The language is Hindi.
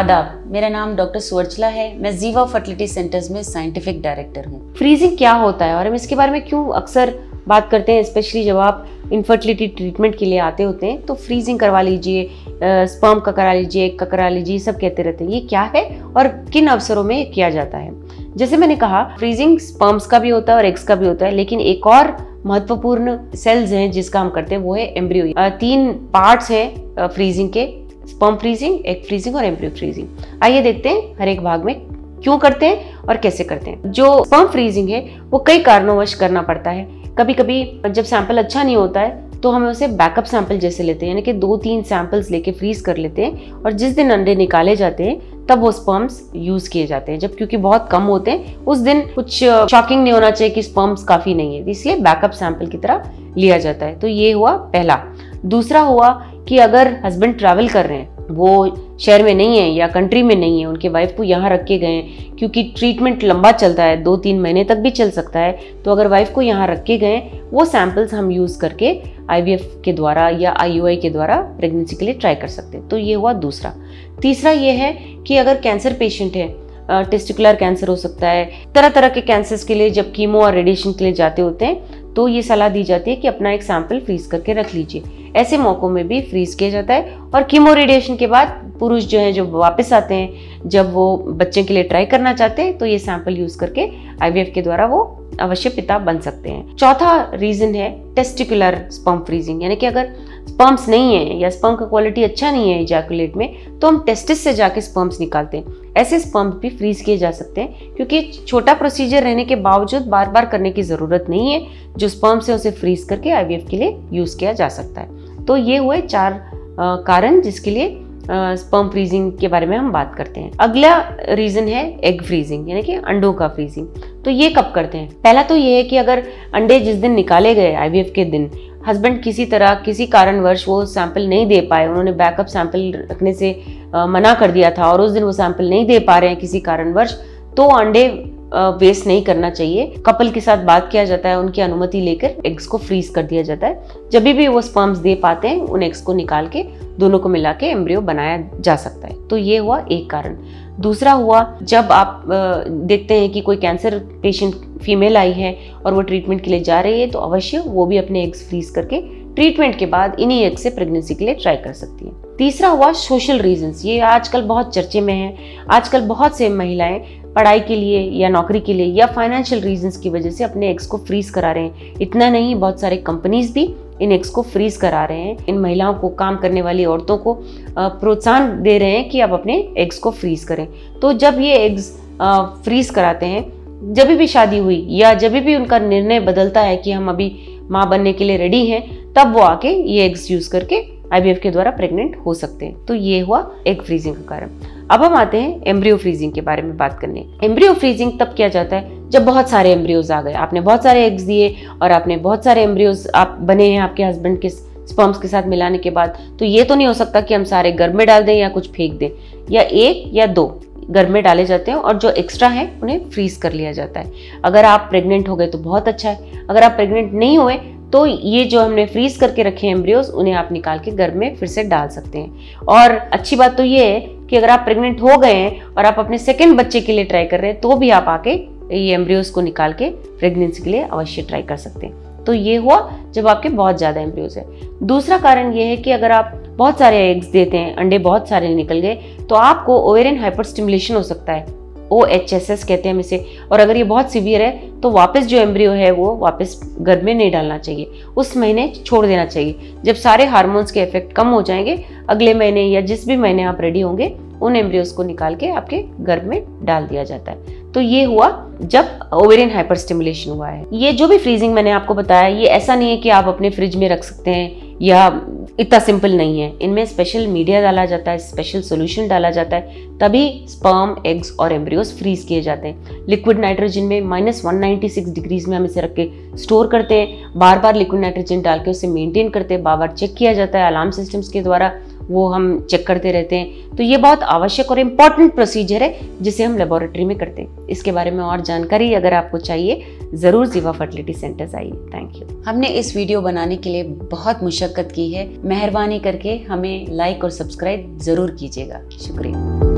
आदाब, मेरा नाम डॉक्टर सुवर्चला है। मैं जीवा फर्टिलिटी सेंटर्स में साइंटिफिक डायरेक्टर हूँ। फ्रीजिंग क्या होता है और हम इसके बारे में क्यों अक्सर बात करते हैं, स्पेशली जब आप इनफर्टिलिटी ट्रीटमेंट के लिए आते होते हैं तो फ्रीजिंग करवा लीजिए, स्पर्म का करा लीजिए, एग का करा लीजिए, सब कहते रहते हैं। ये क्या है और किन अवसरों में किया जाता है? जैसे मैंने कहा, फ्रीजिंग स्पर्म्स का भी होता है और एग्स का भी होता है, लेकिन एक और महत्वपूर्ण सेल्स हैं जिसका हम करते हैं, वो है एम्ब्रियो। 3 पार्ट्स हैं फ्रीजिंग के: स्पर्म फ्रीजिंग, एग फ्रीजिंग और एम्ब्रियो फ्रीजिंग। आइए देखते हैं हर एक भाग में क्यों करते हैं और कैसे करते हैं। जो स्पर्म फ्रीजिंग है वो कई कारणोंवश करना पड़ता है। कभी कभी जब सैंपल अच्छा नहीं होता है तो हम उसे बैकअप सैंपल जैसे लेते हैं, यानी कि 2-3 सैंपल्स लेके फ्रीज कर लेते हैं और जिस दिन अंडे निकाले जाते हैं तब वो स्पर्म्स यूज किए जाते हैं। जब क्योंकि बहुत कम होते हैं उस दिन कुछ शॉकिंग नहीं होना चाहिए कि स्पर्म्स काफी नहीं है, इसलिए बैकअप सैंपल की तरह लिया जाता है। तो ये हुआ पहला। दूसरा हुआ कि अगर हस्बैंड ट्रैवल कर रहे हैं, वो शहर में नहीं है या कंट्री में नहीं है, उनके वाइफ को यहाँ रख के गए, क्योंकि ट्रीटमेंट लंबा चलता है, 2-3 महीने तक भी चल सकता है, तो अगर वाइफ को यहाँ रख के गए, वो सैंपल्स हम यूज करके IVF के द्वारा या IUI के द्वारा प्रेगनेंसी के लिए ट्राई कर सकते हैं। तो ये हुआ दूसरा। तीसरा ये है कि अगर कैंसर पेशेंट है, टेस्टिकुलर कैंसर हो सकता है, तरह तरह के कैंसर्स के लिए जब कीमो और रेडिएशन के लिए जाते होते हैं तो ये सलाह दी जाती है कि अपना एक सैंपल फ्रीज करके रख लीजिए। ऐसे मौकों में भी फ्रीज किया जाता है। और कीमो रेडिएशन के बाद पुरुष जो है, जो वापस आते हैं, जब वो बच्चे के लिए ट्राई करना चाहते हैं, तो ये सैंपल यूज करके IVF के द्वारा वो अवश्य पिता बन सकते हैं। चौथा रीजन है टेस्टिकुलर स्पर्म फ्रीजिंग, यानी कि अगर स्पर्म्स नहीं है या स्पर्म का क्वालिटी अच्छा नहीं है इजैकुलेट में, तो हम टेस्टिस से जाके स्पर्म्स निकालते हैं। ऐसे स्पर्म्स भी फ्रीज किए जा सकते हैं, क्योंकि छोटा प्रोसीजर रहने के बावजूद बार बार करने की जरूरत नहीं है। जो स्पर्म्स है उसे फ्रीज करके IVF के लिए यूज किया जा सकता है। तो ये हुए 4 कारण जिसके लिए स्पर्म फ्रीजिंग के बारे में हम बात करते हैं। अगला रीजन है एग फ्रीजिंग, यानी कि अंडों का फ्रीजिंग। तो ये कब करते हैं? पहला तो ये है कि अगर अंडे जिस दिन निकाले गए IVF के दिन, हस्बैंड किसी तरह किसी कारणवश वो सैंपल नहीं दे पाए, उन्होंने बैकअप सैंपल रखने से मना कर दिया था और उस दिन वो सैंपल नहीं दे पा रहे हैं किसी कारणवश, तो अंडे वेस्ट नहीं करना चाहिए। कपल के साथ बात किया जाता है, उनकी अनुमति लेकर एग्स को फ्रीज कर दिया जाता है। जब भी वो स्पर्म्स दे पाते हैं, उन एग्स को निकाल के दोनों को मिला के एम्ब्रियो बनाया जा सकता है। तो ये हुआ एक कारण। दूसरा हुआ, जब आप देखते हैं कि कोई कैंसर पेशेंट फीमेल आई है और वो ट्रीटमेंट के लिए जा रही है, तो अवश्य वो भी अपने एग्स फ्रीज करके ट्रीटमेंट के बाद इन्हीं एग से प्रेगनेंसी के लिए ट्राई कर सकती है। तीसरा हुआ सोशल रीजंस। ये आजकल बहुत चर्चे में है। आजकल बहुत से महिलाएं पढ़ाई के लिए या नौकरी के लिए या फाइनेंशियल रीजंस की वजह से अपने एग्स को फ्रीज करा रहे हैं। इतना नहीं, बहुत सारे कंपनीज भी इन एग्स को फ्रीज करा रहे हैं। इन महिलाओं को, काम करने वाली औरतों को प्रोत्साहन दे रहे हैं कि आप अपने एग्स को फ्रीज करें। तो जब ये एग्स फ्रीज कराते हैं, जब भी शादी हुई या जब भी उनका निर्णय बदलता है कि हम अभी माँ बनने के लिए रेडी हैं, तब वो आके ये एग्स यूज करके IVF के द्वारा प्रेग्नेंट हो सकते हैं। तो ये हुआ एग फ्रीजिंग का कारण। अब हम आते हैं एम्ब्रियो फ्रीजिंग के बारे में बात करने। एम्ब्रियो फ्रीजिंग तब किया जाता है जब बहुत सारे एम्ब्रियोज आ गए, आपने बहुत सारे एग्स दिए और आपने बहुत सारे एम्ब्रियोज आप बने हैं आपके हस्बैंड के स्पर्म्स के साथ मिलाने के बाद। तो ये तो नहीं हो सकता कि हम सारे गर्भ में डाल दें या कुछ फेंक दें, या 1 या 2 गर्भ में डाले जाते हैं और जो एक्स्ट्रा है उन्हें फ्रीज कर लिया जाता है। अगर आप प्रेग्नेंट हो गए तो बहुत अच्छा है। अगर आप प्रेग्नेंट नहीं हुए तो ये जो हमने फ्रीज करके रखे हैं एम्ब्रियोज, उन्हें आप निकाल के गर्भ में फिर से डाल सकते हैं। और अच्छी बात तो ये है कि अगर आप प्रेग्नेंट हो गए हैं और आप अपने सेकंड बच्चे के लिए ट्राई कर रहे हैं, तो भी आप आके ये एम्ब्रियोज को निकाल के प्रेगनेंसी के लिए अवश्य ट्राई कर सकते हैं। तो ये हुआ जब आपके बहुत ज़्यादा एम्ब्रियोज है। दूसरा कारण ये है कि अगर आप बहुत सारे एग्स देते हैं, अंडे बहुत सारे निकल गए, तो आपको ओवेरियन हाइपरस्टिमुलेशन हो सकता है, OHSS कहते हैं हम इसे। और अगर ये बहुत सीवियर है तो वापस जो एम्ब्रियो है वो वापस गर्भ में नहीं डालना चाहिए, उस महीने छोड़ देना चाहिए। जब सारे हार्मोन्स के इफेक्ट कम हो जाएंगे, अगले महीने या जिस भी महीने आप रेडी होंगे, उन एम्ब्रियोज को निकाल के आपके गर्भ में डाल दिया जाता है। तो ये हुआ जब ओवेरियन हाइपरस्टिमुलेशन हुआ है। ये जो भी फ्रीजिंग मैंने आपको बताया, ये ऐसा नहीं है कि आप अपने फ्रिज में रख सकते हैं या इतना सिंपल नहीं है। इनमें स्पेशल मीडिया डाला जाता है, स्पेशल सोल्यूशन डाला जाता है, तभी स्पर्म, एग्स और एम्ब्रियोज फ्रीज किए जाते हैं। लिक्विड नाइट्रोजन में -196 डिग्रीज में हम इसे रख के स्टोर करते हैं। बार बार लिक्विड नाइट्रोजन डाल के उसे मेंटेन करते हैं, बार बार चेक किया जाता है, अलार्म सिस्टम्स के द्वारा वो हम चेक करते रहते हैं। तो ये बहुत आवश्यक और इम्पॉर्टेंट प्रोसीजर है जिसे हम लेबोरेटरी में करते हैं। इसके बारे में और जानकारी अगर आपको चाहिए, ज़रूर जीवा फर्टिलिटी सेंटर्स आइए। Thank you. हमने इस वीडियो बनाने के लिए बहुत मुशक्कत की है। मेहरबानी करके हमें लाइक और सब्सक्राइब ज़रूर कीजिएगा। शुक्रिया।